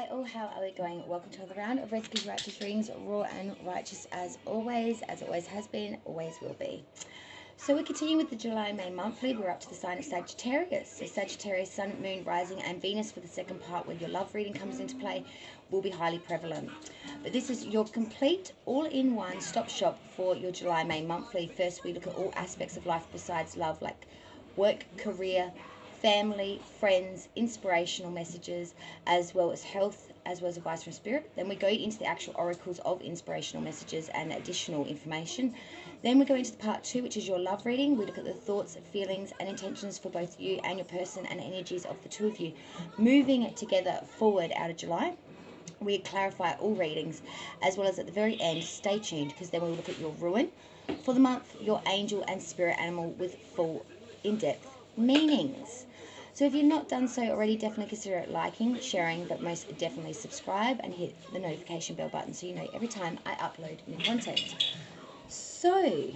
Hi all, how are we going? Welcome to another round of Recipes Righteous Readings, raw and righteous as always has been, always will be. So we continue with the July-May monthly. We're up to the sign of Sagittarius. So Sagittarius, Sun, Moon, Rising and Venus for the second part where your love reading comes into play will be highly prevalent. But this is your complete all-in-one stop shop for your July-May monthly. First we look at all aspects of life besides love, like work, career, family, friends, inspirational messages, as well as health, as well as advice from spirit. Then we go into the actual oracles of inspirational messages and additional information. Then we go into the part 2, which is your love reading. We look at the thoughts, feelings and intentions for both you and your person and energies of the two of you moving together forward out of July. We clarify all readings, as well as at the very end, stay tuned, because then we'll look at your ruin for the month, your angel and spirit animal with full in-depth meanings. So if you've not done so already, definitely consider it liking, sharing, but most definitely subscribe and hit the notification bell button so you know every time I upload new content. So,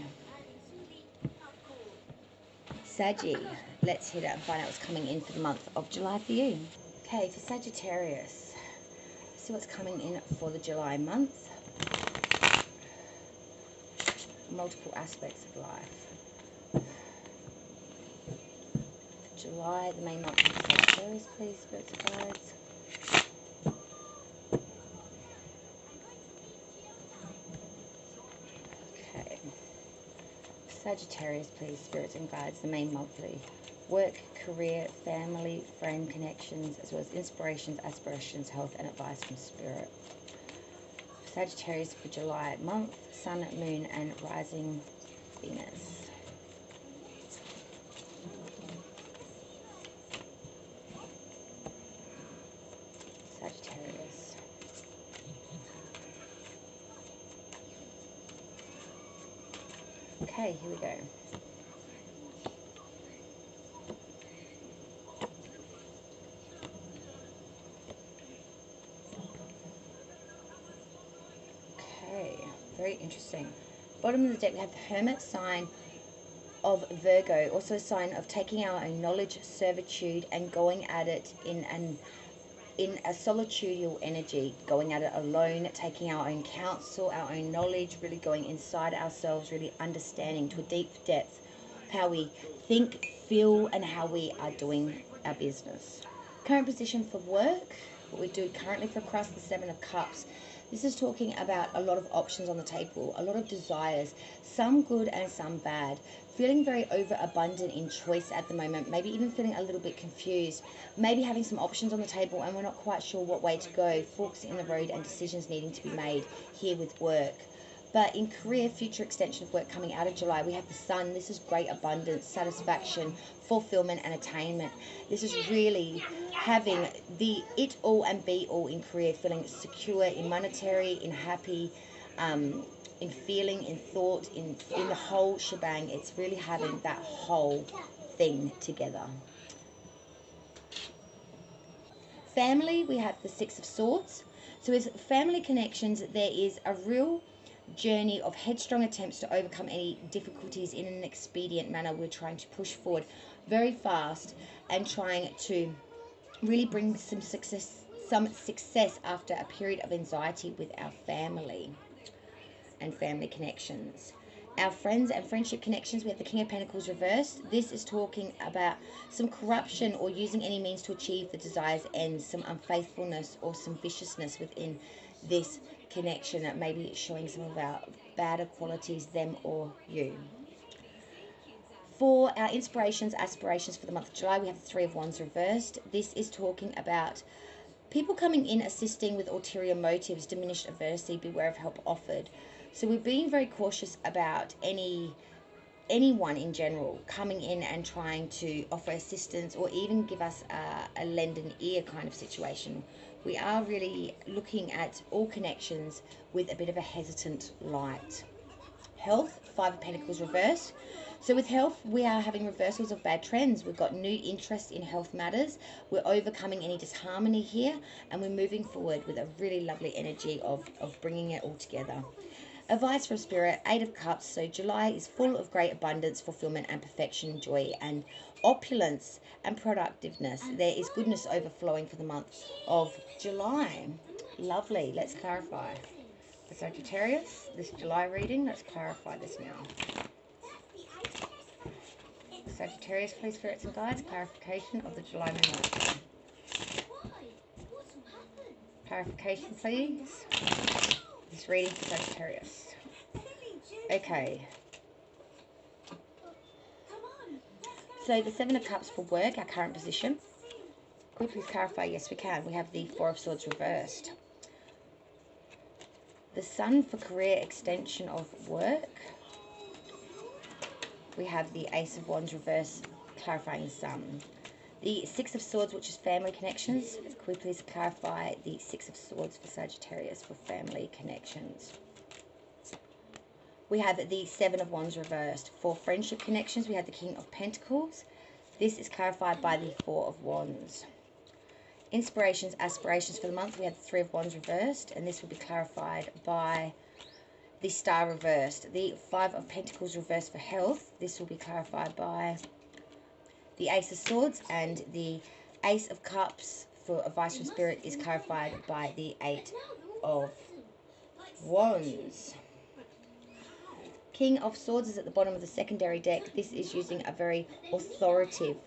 Saggy, let's hit it and find out what's coming in for the month of July for you. Okay, for Sagittarius, see what's coming in for the July month. Multiple aspects of life. July, the main month of Sagittarius, please, spirits and guides. Okay. Sagittarius, please, spirits and guides, the main monthly. Work, career, family, friend connections, as well as inspirations, aspirations, health, and advice from spirit. Sagittarius for July month, Sun, Moon, and Rising Venus. Sagittarius. Okay, here we go. Okay, very interesting. Bottom of the deck we have the Hermit, sign of Virgo, also a sign of taking our own knowledge, servitude, and going at it in a solitudinal energy, going at it alone, taking our own counsel, our own knowledge, really going inside ourselves, really understanding to a deep depth how we think, feel, and how we are doing our business. Current position for work, what we do currently for across the Seven of Cups. This is talking about a lot of options on the table, a lot of desires, some good and some bad. Feeling very overabundant in choice at the moment, maybe even feeling a little bit confused, maybe having some options on the table and we're not quite sure what way to go, forks in the road and decisions needing to be made here with work. But in career, future extension of work coming out of July, we have the Sun. This is great abundance, satisfaction, fulfillment and attainment. This is really having the it all and be all in career, feeling secure in monetary, in happy, in feeling, in thought, in the whole shebang. It's really having that whole thing together. Family, we have the Six of Swords. So with family connections, there is a real journey of headstrong attempts to overcome any difficulties in an expedient manner. We're trying to push forward very fast and trying to really bring some success after a period of anxiety with our family and family connections. Our friends and friendship connections, we have the King of Pentacles reversed. This is talking about some corruption or using any means to achieve the desires ends, some unfaithfulness or some viciousness within this connection that may be showing some of our badder qualities, them or you. For our inspirations, aspirations for the month of July, we have the Three of Wands reversed. This is talking about people coming in assisting with ulterior motives, diminished adversity, beware of help offered. So we're being very cautious about anyone in general coming in and trying to offer assistance or even give us a lend an ear kind of situation. We are really looking at all connections with a bit of a hesitant light. Health, Five of Pentacles reversed. So with health, we are having reversals of bad trends. We've got new interest in health matters. We're overcoming any disharmony here, and we're moving forward with a really lovely energy of bringing it all together. Advice from Spirit, Eight of Cups. So July is full of great abundance, fulfillment and perfection, joy and opulence and productiveness. There is goodness overflowing for the month of July. Lovely. Let's clarify. For Sagittarius, this July reading, let's clarify this now. Sagittarius, please, spirits and guides, clarification of the July moon. Clarification, please. This reading for Sagittarius. Okay. So the Seven of Cups for work, our current position. Could we please clarify? Yes, we can. We have the Four of Swords reversed. The Sun for career, extension of work. We have the Ace of Wands reverse, clarifying the Sun. The Six of Swords, which is family connections. Could we please clarify the Six of Swords for Sagittarius for family connections? We have the Seven of Wands reversed. For friendship connections, we have the King of Pentacles. This is clarified by the Four of Wands. Inspirations, aspirations for the month, we have the Three of Wands reversed, and this will be clarified by the Star reversed. The Five of Pentacles reversed for health. This will be clarified by the Ace of Swords, and the Ace of Cups for advice from Spirit is clarified by the Eight of Wands. King of Swords is at the bottom of the secondary deck. This is using a very authoritative,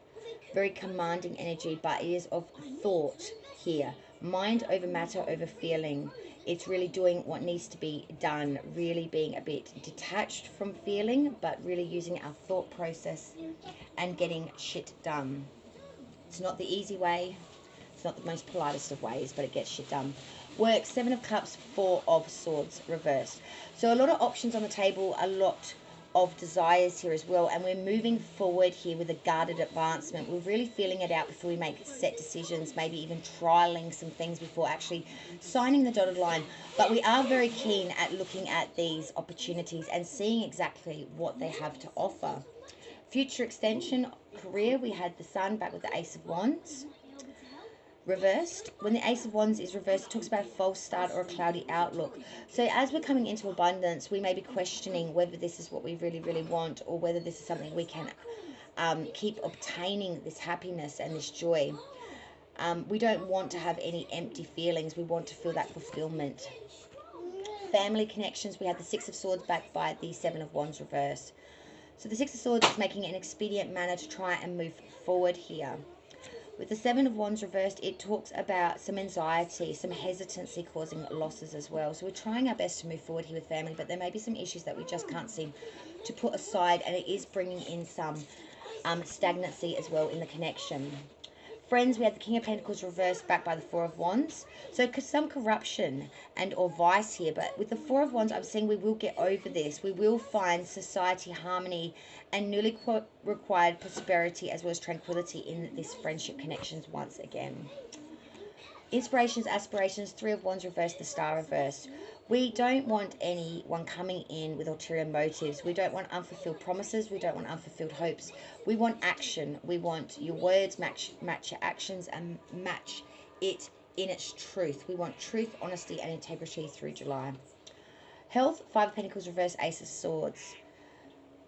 very commanding energy, but it is of thought here. Mind over matter over feeling. It's really doing what needs to be done, really being a bit detached from feeling, but really using our thought process and getting shit done. It's not the easy way. It's not the most politest of ways, but it gets shit done. Work, Seven of Cups, Four of Swords reversed. So a lot of options on the table, a lot of desires here as well, and we're moving forward here with a guarded advancement. We're really feeling it out before we make set decisions, maybe even trialing some things before actually signing the dotted line. But we are very keen at looking at these opportunities and seeing exactly what they have to offer. Future extension, career, we had the Sun back with the Ace of Wands reversed. When the Ace of Wands is reversed, it talks about a false start or a cloudy outlook. So as we're coming into abundance, we may be questioning whether this is what we really, really want, or whether this is something we can keep obtaining this happiness and this joy. We don't want to have any empty feelings. We want to feel that fulfillment. Family connections, we have the Six of Swords backed by the Seven of Wands reversed. So the Six of Swords is making an expedient manner to try and move forward here. With the Seven of Wands reversed, it talks about some anxiety, some hesitancy causing losses as well. So we're trying our best to move forward here with family, but there may be some issues that we just can't seem to put aside, and it is bringing in some stagnancy as well in the connection. Friends, we had the King of Pentacles reversed back by the Four of Wands. So some corruption and or vice here, but with the Four of Wands, I'm saying we will get over this. We will find society, harmony, and newly required prosperity as well as tranquility in this friendship connections once again. Inspirations, aspirations, Three of Wands reversed, the Star reversed. We don't want anyone coming in with ulterior motives. We don't want unfulfilled promises. We don't want unfulfilled hopes. We want action. We want your words match your actions and match it in its truth. We want truth, honesty, and integrity through July. Health, Five of Pentacles reversed, Ace of Swords.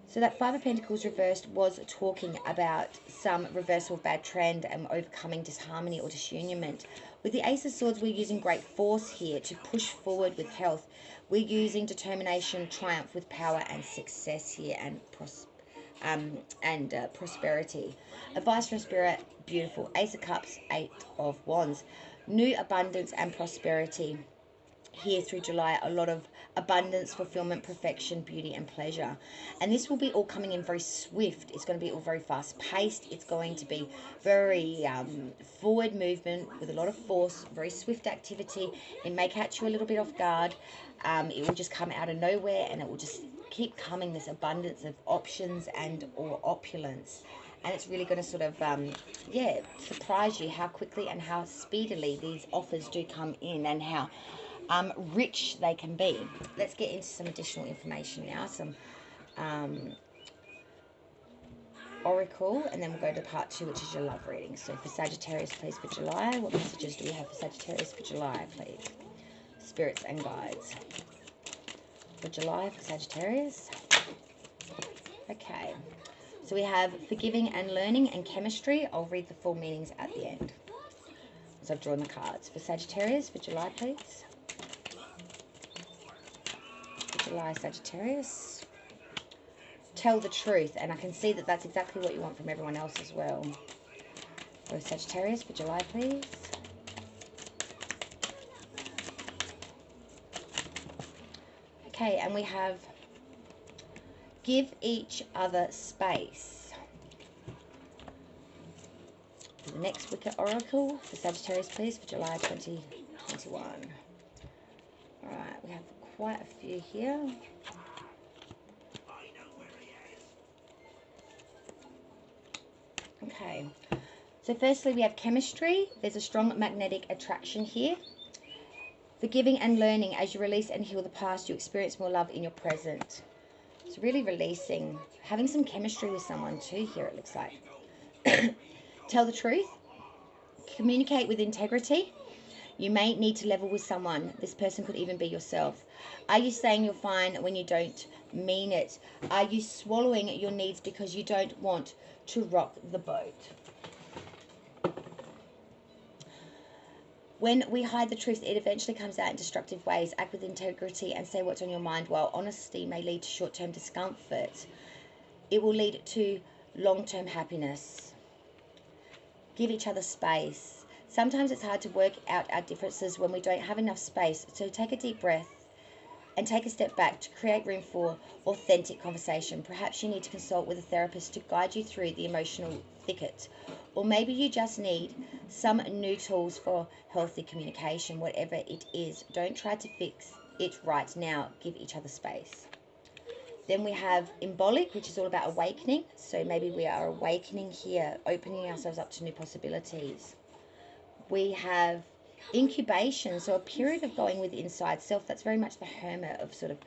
So that Five of Pentacles reversed was talking about some reversal of bad trend and overcoming disharmony or disunionment. With the Ace of Swords, we're using great force here to push forward with health. We're using determination, triumph with power and success here, and prosperity. Advice from Spirit, beautiful. Ace of Cups, Eight of Wands. New abundance and prosperity here through July. A lot of abundance, fulfillment, perfection, beauty, and pleasure. And this will be all coming in very swift. It's going to be all very fast paced. It's going to be very forward movement with a lot of force, very swift activity. It may catch you a little bit off guard. It will just come out of nowhere, and it will just keep coming, this abundance of options and or opulence. And it's really going to sort of, surprise you how quickly and how speedily these offers do come in, and how rich they can be. Let's get into some additional information now, some oracle, and then we'll go to part 2, which is your love reading. So for Sagittarius, please, for July, what messages do we have for Sagittarius for July, please? Spirits and guides. for July for Sagittarius. Okay. So we have forgiving and learning and chemistry. I'll read the full meanings at the end. So I've drawn the cards. For Sagittarius, for July, please. For July, Sagittarius. Tell the truth. And I can see that that's exactly what you want from everyone else as well. For Sagittarius, for July, please. Okay, and we have give each other space. For the next Wicked Oracle, for Sagittarius, please, for July 2021. Alright, we have quite a few here. Okay, so firstly we have chemistry. There's a strong magnetic attraction here. Forgiving and learning. As you release and heal the past, you experience more love in your present. It's really releasing. Having some chemistry with someone too here, it looks like. Tell the truth. Communicate with integrity. You may need to level with someone. This person could even be yourself. Are you saying you're fine when you don't mean it? Are you swallowing your needs because you don't want to rock the boat? When we hide the truth, it eventually comes out in destructive ways. Act with integrity and say what's on your mind. While honesty may lead to short-term discomfort, it will lead to long-term happiness. Give each other space. Sometimes it's hard to work out our differences when we don't have enough space. So take a deep breath and take a step back to create room for authentic conversation. Perhaps you need to consult with a therapist to guide you through the emotional thicket. Or maybe you just need some new tools for healthy communication. Whatever it is, don't try to fix it right now. Give each other space. Then we have embolic, which is all about awakening. So maybe we are awakening here, opening ourselves up to new possibilities. We have incubation, so a period of going with inside self. That's very much the hermit, of sort of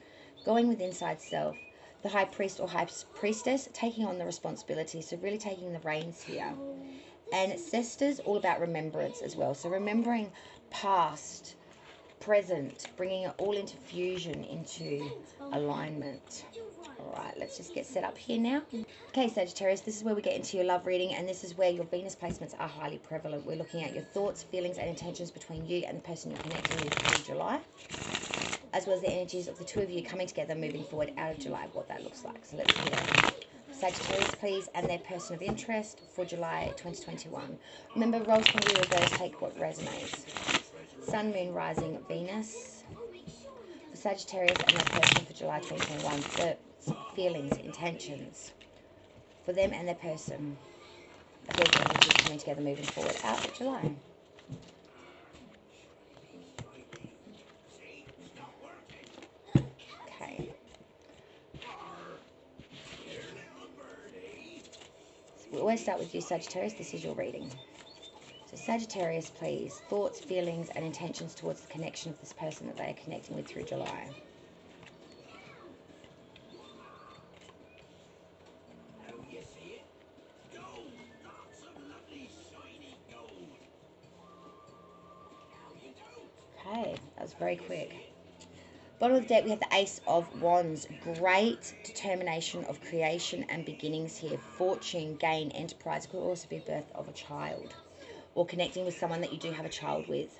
going with inside self. The high priest or high priestess, taking on the responsibility, so really taking the reins here. And sisters, all about remembrance as well. So remembering past, present, bringing it all into fusion, into alignment. All right, let's just get set up here now. Okay, Sagittarius, this is where we get into your love reading, and this is where your Venus placements are highly prevalent. We're looking at your thoughts, feelings, and intentions between you and the person you're connecting with through July, as well as the energies of the two of you coming together, moving forward out of July, what that looks like. So let's get it. Sagittarius, please, and their person of interest for July 2021. Remember, roles can be reversed, take what resonates. Sun, Moon, Rising, Venus. For Sagittarius and their person for July 2021. Thoughts, feelings, intentions. For them and their person. As well as the energies coming together, moving forward out of July. We always start with you, Sagittarius. This is your reading. So Sagittarius, please, thoughts, feelings, and intentions towards the connection of this person that they are connecting with through July. Okay, that was very quick. Bottom of the deck, we have the Ace of Wands. Great determination of creation and beginnings here. Fortune, gain, enterprise. It could also be birth of a child, or connecting with someone that you do have a child with.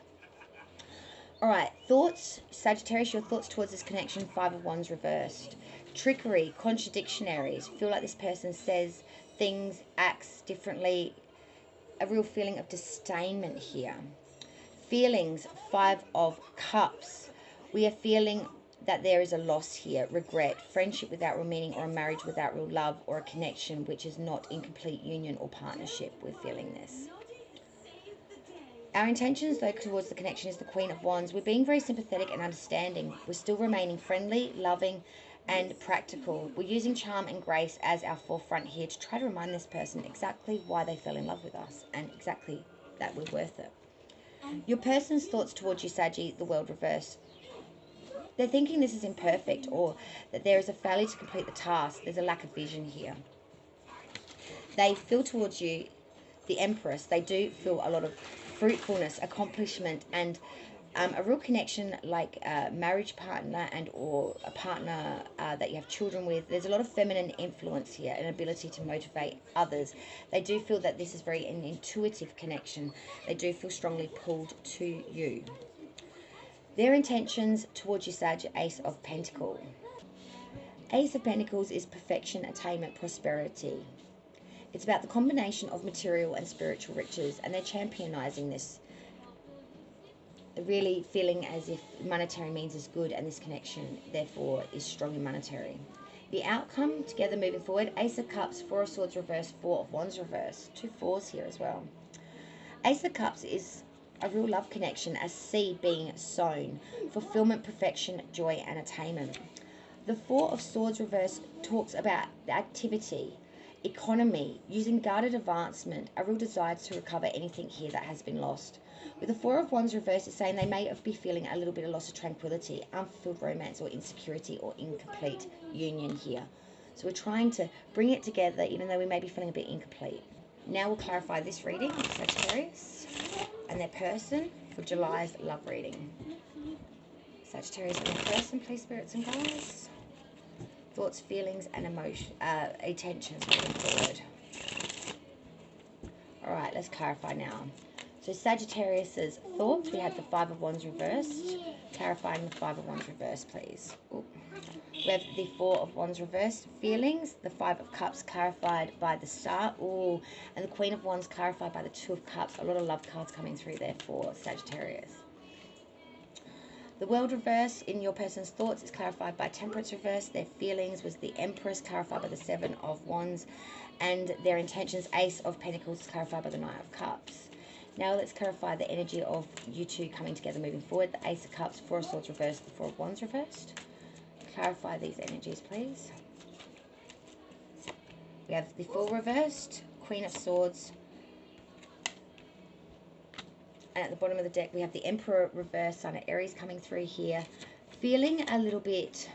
All right, thoughts, Sagittarius, your thoughts towards this connection. Five of Wands reversed. Trickery, contradictionaries. Feel like this person says things, acts differently. A real feeling of disdainment here. Feelings, Five of Cups. We are feeling that there is a loss here, regret, friendship without real meaning, or a marriage without real love, or a connection which is not in complete union or partnership. We're feeling this. Our intentions, though, towards the connection is the Queen of Wands. We're being very sympathetic and understanding. We're still remaining friendly, loving, and practical. We're using charm and grace as our forefront here to try to remind this person exactly why they fell in love with us and exactly that we're worth it. Your person's thoughts towards you, Saggy, the world reverse. They're thinking this is imperfect, or that there is a failure to complete the task. There's a lack of vision here. They feel towards you, the Empress, they do feel a lot of fruitfulness, accomplishment, and A real connection like a marriage partner and or a partner that you have children with. There's a lot of feminine influence here, an ability to motivate others. They do feel that this is very an intuitive connection. They do feel strongly pulled to you. Their intentions towards you, Sag, Ace of Pentacles. Ace of Pentacles is perfection, attainment, prosperity. It's about the combination of material and spiritual riches, and they're championizing this, really feeling as if monetary means is good, and this connection therefore is strong in monetary. The outcome together moving forward: Ace of Cups, Four of Swords reverse, Four of Wands reverse. 2 fours here as well. Ace of Cups is a real love connection, a seed being sown, fulfillment, perfection, joy and attainment. The Four of Swords reverse talks about the activity, economy, using guarded advancement, a real desire to recover anything here that has been lost. With the Four of Wands reverse, it's saying they may be feeling a little bit of loss of tranquility, unfulfilled romance or insecurity or incomplete union here. So we're trying to bring it together even though we may be feeling a bit incomplete. Now we'll clarify this reading, Sagittarius and their person, for July's love reading. Sagittarius and their person, please, spirits and guides. Thoughts, feelings and intentions moving forward. Alright, let's clarify now. So Sagittarius's thoughts, we have the Five of Wands reversed. Clarifying the Five of Wands reversed, please. Ooh. We have the Four of Wands reversed. Feelings, the Five of Cups clarified by the Star. Ooh, and the Queen of Wands clarified by the Two of Cups. A lot of love cards coming through there for Sagittarius. The World reverse in your person's thoughts is clarified by Temperance reverse. Their feelings was the Empress, clarified by the Seven of Wands. And their intentions, Ace of Pentacles, clarified by the Knight of Cups. Now let's clarify the energy of you two coming together moving forward. The Ace of Cups, Four of Swords reversed, the Four of Wands reversed. Clarify these energies, please. We have the Fool reversed, Queen of Swords. And at the bottom of the deck, we have the Emperor reversed, Sun of Aries coming through here. Feeling a little bit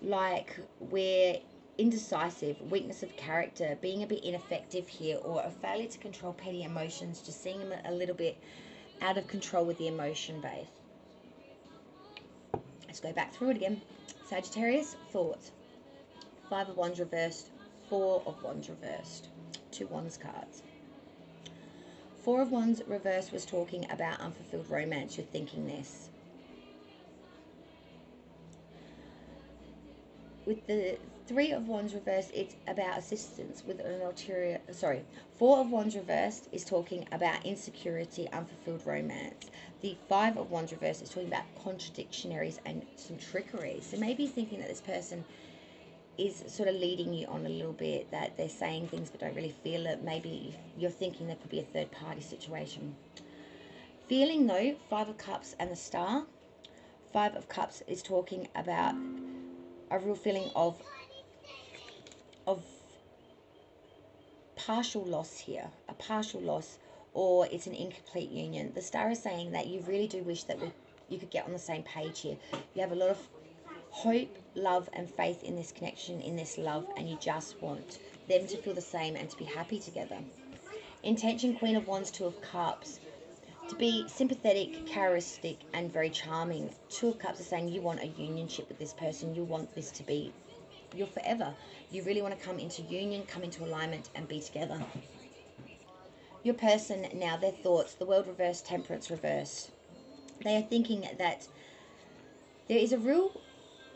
like we're indecisive, weakness of character, being a bit ineffective here, or a failure to control petty emotions, just seeing them a little bit out of control with the emotion base. Let's go back through it again. Sagittarius, thoughts. Five of Wands reversed, Four of Wands reversed. 2 Wands cards. Four of Wands reversed was talking about unfulfilled romance. You're thinking this. With the Three of Wands reversed, it's about assistance with an ulterior... Sorry. Four of Wands reversed is talking about insecurity, unfulfilled romance. The Five of Wands reversed is talking about contradictionaries and some trickery. So maybe thinking that this person is sort of leading you on a little bit, that they're saying things but don't really feel it. Maybe you're thinking there could be a third-party situation. Feeling, though, Five of Cups and the Star. Five of Cups is talking about a real feeling of partial loss here, a partial loss, or it's an incomplete union. The Star is saying that you really do wish that you could get on the same page here. You have a lot of hope, love and faith in this connection, in this love, and you just want them to feel the same and to be happy together. Intention, Queen of Wands, Two of Cups. To be sympathetic, charismatic and very charming. Two of Cups is saying you want a unionship with this person. You want this to be your forever. You really want to come into union, come into alignment and be together. Your person now, their thoughts, the World reverse, Temperance reverse. They are thinking that there is a real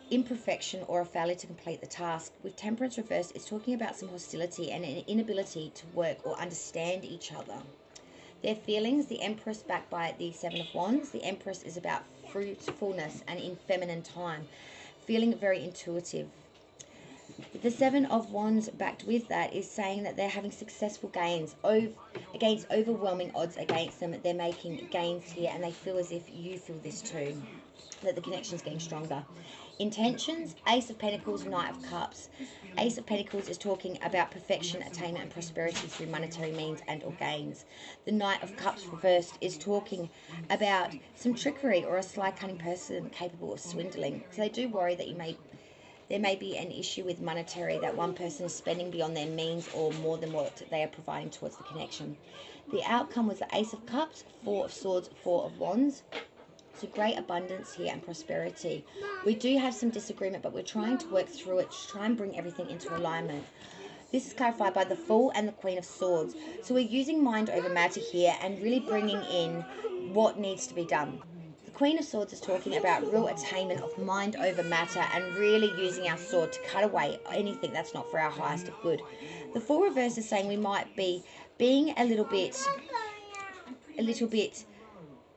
imperfection or a failure to complete the task. With Temperance reverse, it's talking about some hostility and an inability to work or understand each other. Their feelings, the Empress backed by the Seven of Wands. The Empress is about fruitfulness and in feminine time, feeling very intuitive. The Seven of Wands backed with that is saying that they're having successful gains against overwhelming odds against them. They're making gains here and they feel as if you feel this too, that the connection's getting stronger. Intentions, Ace of Pentacles, Knight of Cups. Ace of Pentacles is talking about perfection, attainment and prosperity through monetary means and or gains. The Knight of Cups reversed is talking about some trickery or a sly cunning person capable of swindling. So they do worry that there may be an issue with monetary, that one person is spending beyond their means or more than what they are providing towards the connection. The outcome was the Ace of Cups, Four of Swords, Four of Wands. So great abundance here and prosperity. We do have some disagreement, but we're trying to work through it to try and bring everything into alignment. This is clarified by the Fool and the Queen of Swords. So we're using mind over matter here and really bringing in what needs to be done. The Queen of Swords is talking about real attainment of mind over matter and really using our sword to cut away anything that's not for our highest of good. The Fool reverse is saying we might be being a little bit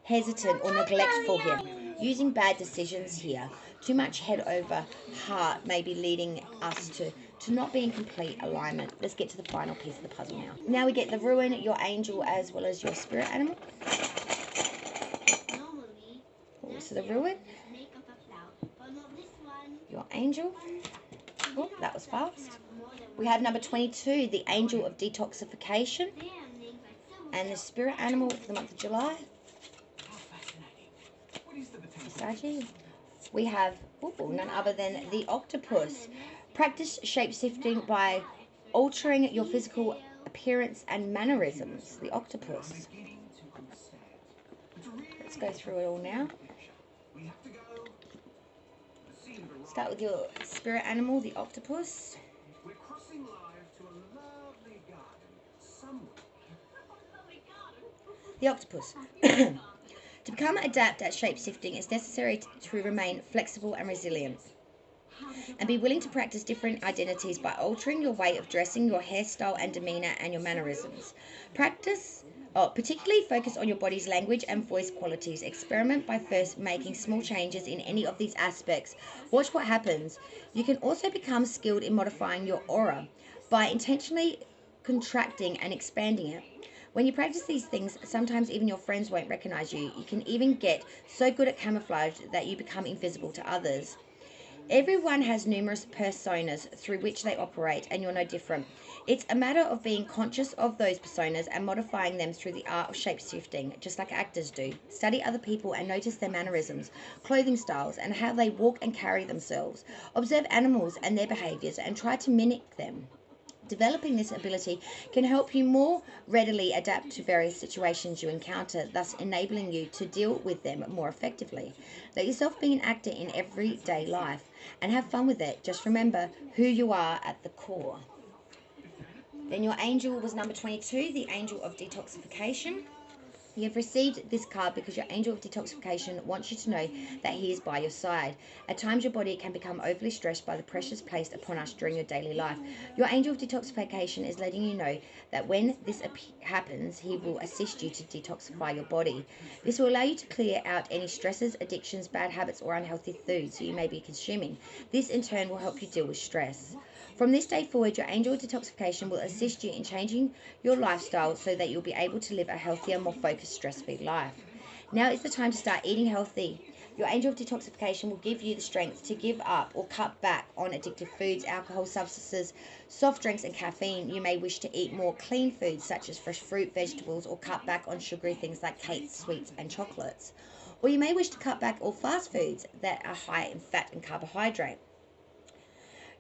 hesitant or neglectful here, using bad decisions here. Too much head over heart may be leading us to not be in complete alignment. Let's get to the final piece of the puzzle now. Now we get the Ruin, your angel, as well as your spirit animal. So the Ruin, your angel. Oh, that was fast. We have number 22, the angel of detoxification. And the spirit animal for the month of July. Saggy. We have none other than the octopus. Practice shape-shifting by altering your physical appearance and mannerisms. The octopus. Let's go through it all now. Start with your spirit animal, the octopus. The octopus. To become adept at shape-shifting, it's necessary to remain flexible and resilient, and be willing to practice different identities by altering your way of dressing, your hairstyle and demeanor, and your mannerisms. Particularly focus on your body's language and voice qualities. Experiment by first making small changes in any of these aspects. Watch what happens. You can also become skilled in modifying your aura by intentionally contracting and expanding it. When you practice these things, sometimes even your friends won't recognize you. You can even get so good at camouflage that you become invisible to others. Everyone has numerous personas through which they operate, and you're no different. It's a matter of being conscious of those personas and modifying them through the art of shape-shifting, just like actors do. Study other people and notice their mannerisms, clothing styles, and how they walk and carry themselves. Observe animals and their behaviors and try to mimic them. Developing this ability can help you more readily adapt to various situations you encounter, thus enabling you to deal with them more effectively. Let yourself be an actor in everyday life and have fun with it. Just remember who you are at the core. Then your angel was number 22, the angel of detoxification. You have received this card because your angel of detoxification wants you to know that he is by your side. At times your body can become overly stressed by the pressures placed upon us during your daily life. Your angel of detoxification is letting you know that when this happens, he will assist you to detoxify your body. This will allow you to clear out any stresses, addictions, bad habits, or unhealthy foods you may be consuming. This in turn will help you deal with stress. From this day forward, your angel of detoxification will assist you in changing your lifestyle so that you'll be able to live a healthier, more focused, stress-free life. Now is the time to start eating healthy. Your angel of detoxification will give you the strength to give up or cut back on addictive foods, alcohol, substances, soft drinks, and caffeine. You may wish to eat more clean foods such as fresh fruit, vegetables, or cut back on sugary things like cakes, sweets, and chocolates. Or you may wish to cut back all fast foods that are high in fat and carbohydrate.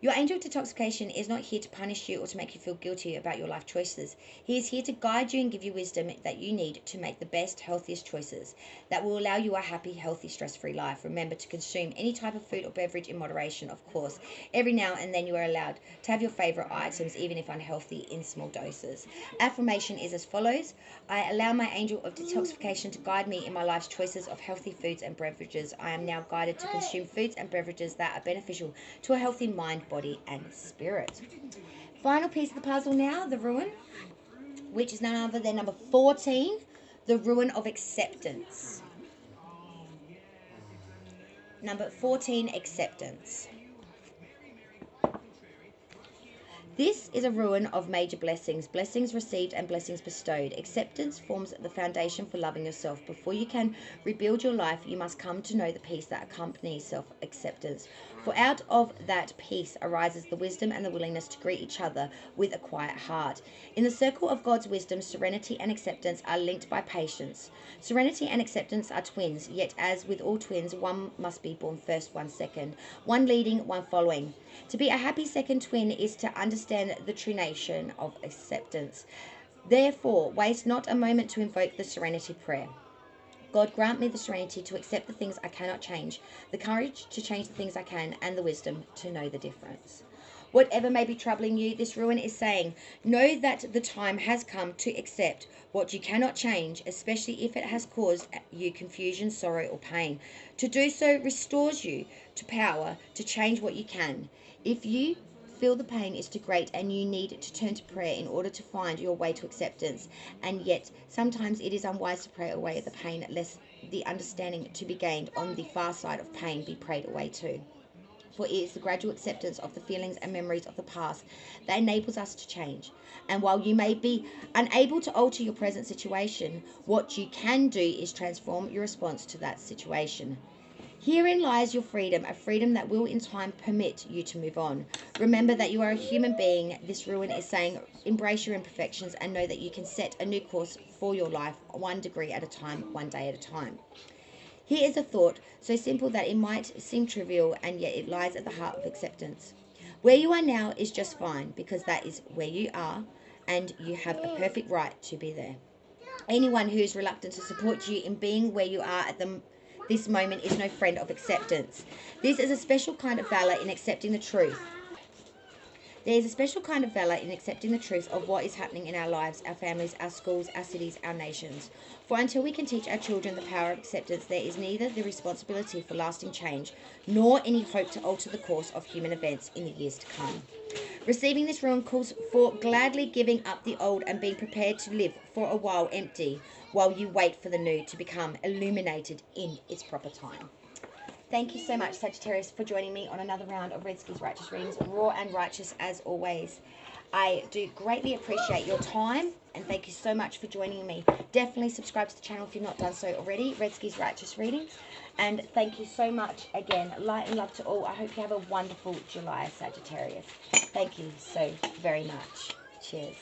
Your angel of detoxification is not here to punish you or to make you feel guilty about your life choices. He is here to guide you and give you wisdom that you need to make the best, healthiest choices that will allow you a happy, healthy, stress-free life. Remember to consume any type of food or beverage in moderation, of course. Every now and then you are allowed to have your favorite items, even if unhealthy, in small doses. Affirmation is as follows. I allow my angel of detoxification to guide me in my life's choices of healthy foods and beverages. I am now guided to consume foods and beverages that are beneficial to a healthy mind, body, and spirit. Final piece of the puzzle now, the Ruin, which is none other than number 14, the Ruin of acceptance. Number 14, acceptance. This is a ruin of major blessings, blessings received and blessings bestowed. Acceptance forms the foundation for loving yourself. Before you can rebuild your life, you must come to know the peace that accompanies self-acceptance. For out of that peace arises the wisdom and the willingness to greet each other with a quiet heart. In the circle of God's wisdom, serenity and acceptance are linked by patience. Serenity and acceptance are twins, yet as with all twins, one must be born first, one second, one leading, one following. To be a happy second twin is to understand the true nation of acceptance. Therefore, waste not a moment to invoke the serenity prayer. God, grant me the serenity to accept the things I cannot change, the courage to change the things I can, and the wisdom to know the difference. Whatever may be troubling you, this rune is saying, know that the time has come to accept what you cannot change, especially if it has caused you confusion, sorrow, or pain. To do so restores you to power to change what you can. If you feel the pain is too great and you need to turn to prayer in order to find your way to acceptance, and yet sometimes it is unwise to pray away the pain lest the understanding to be gained on the far side of pain be prayed away too. For it is the gradual acceptance of the feelings and memories of the past that enables us to change. And while you may be unable to alter your present situation, what you can do is transform your response to that situation. Herein lies your freedom, a freedom that will in time permit you to move on. Remember that you are a human being. This rune is saying embrace your imperfections and know that you can set a new course for your life, 1 degree at a time, 1 day at a time. Here is a thought so simple that it might seem trivial, and yet it lies at the heart of acceptance. Where you are now is just fine, because that is where you are, and you have a perfect right to be there. Anyone who is reluctant to support you in being where you are at this moment is no friend of acceptance. This is a special kind of valor in accepting the truth. There is a special kind of valor in accepting the truth of what is happening in our lives, our families, our schools, our cities, our nations. For until we can teach our children the power of acceptance, there is neither the responsibility for lasting change, nor any hope to alter the course of human events in the years to come. Receiving this rune calls for gladly giving up the old and being prepared to live for a while empty, while you wait for the new to become illuminated in its proper time. Thank you so much, Sagittarius, for joining me on another round of Red Skis Righteous Readings, raw and righteous as always. I do greatly appreciate your time, and thank you so much for joining me. Definitely subscribe to the channel if you've not done so already, Red Skis Righteous Readings. And thank you so much again. Light and love to all. I hope you have a wonderful July, Sagittarius. Thank you so very much. Cheers.